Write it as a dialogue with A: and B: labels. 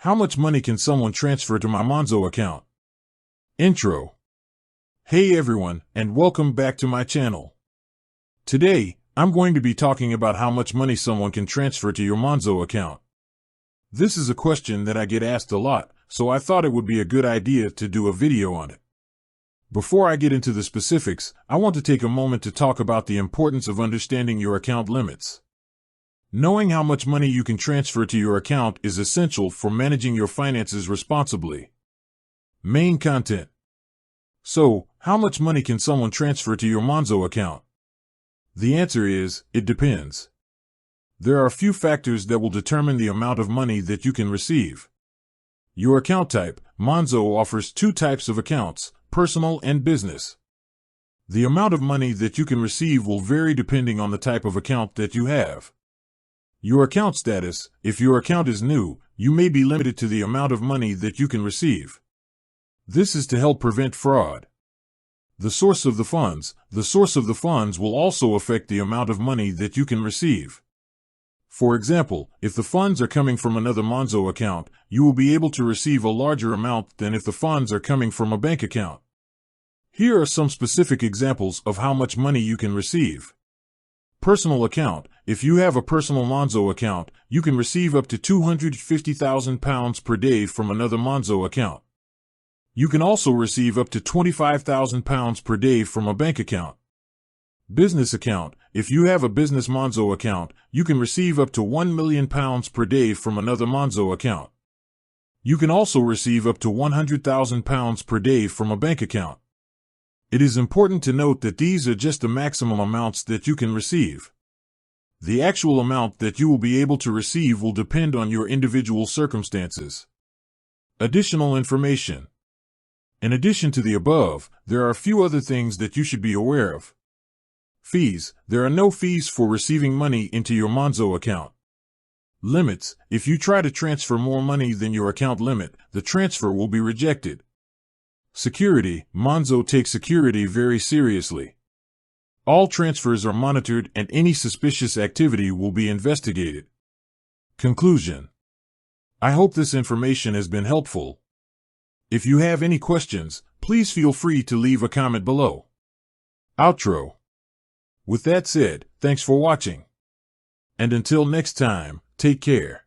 A: How much money can someone transfer to my Monzo account? Intro. Hey everyone, and welcome back to my channel. Today, I'm going to be talking about how much money someone can transfer to your Monzo account. This is a question that I get asked a lot, so I thought it would be a good idea to do a video on it. Before I get into the specifics, I want to take a moment to talk about the importance of understanding your account limits. Knowing how much money you can transfer to your account is essential for managing your finances responsibly. Main content. So, how much money can someone transfer to your Monzo account? The answer is, it depends. There are a few factors that will determine the amount of money that you can receive. Your account type. Monzo offers two types of accounts, personal and business. The amount of money that you can receive will vary depending on the type of account that you have. Your account status. If your account is new, you may be limited to the amount of money that you can receive. This is to help prevent fraud. The source of the funds. The source of the funds will also affect the amount of money that you can receive. For example, if the funds are coming from another Monzo account, you will be able to receive a larger amount than if the funds are coming from a bank account. Here are some specific examples of how much money you can receive. Personal account. If you have a personal Monzo account, you can receive up to £250,000 per day from another Monzo account. You can also receive up to £25,000 per day from a bank account. Business account. If you have a business Monzo account, you can receive up to £1 million per day from another Monzo account. You can also receive up to £100,000 per day from a bank account. It is important to note that these are just the maximum amounts that you can receive. The actual amount that you will be able to receive will depend on your individual circumstances. Additional information. In addition to the above, there are a few other things that you should be aware of. Fees. There are no fees for receiving money into your Monzo account. Limits. If you try to transfer more money than your account limit, the transfer will be rejected. Security. Monzo takes security very seriously. All transfers are monitored and any suspicious activity will be investigated. Conclusion. I hope this information has been helpful. If you have any questions, please feel free to leave a comment below. Outro. With that said, thanks for watching. And until next time, take care.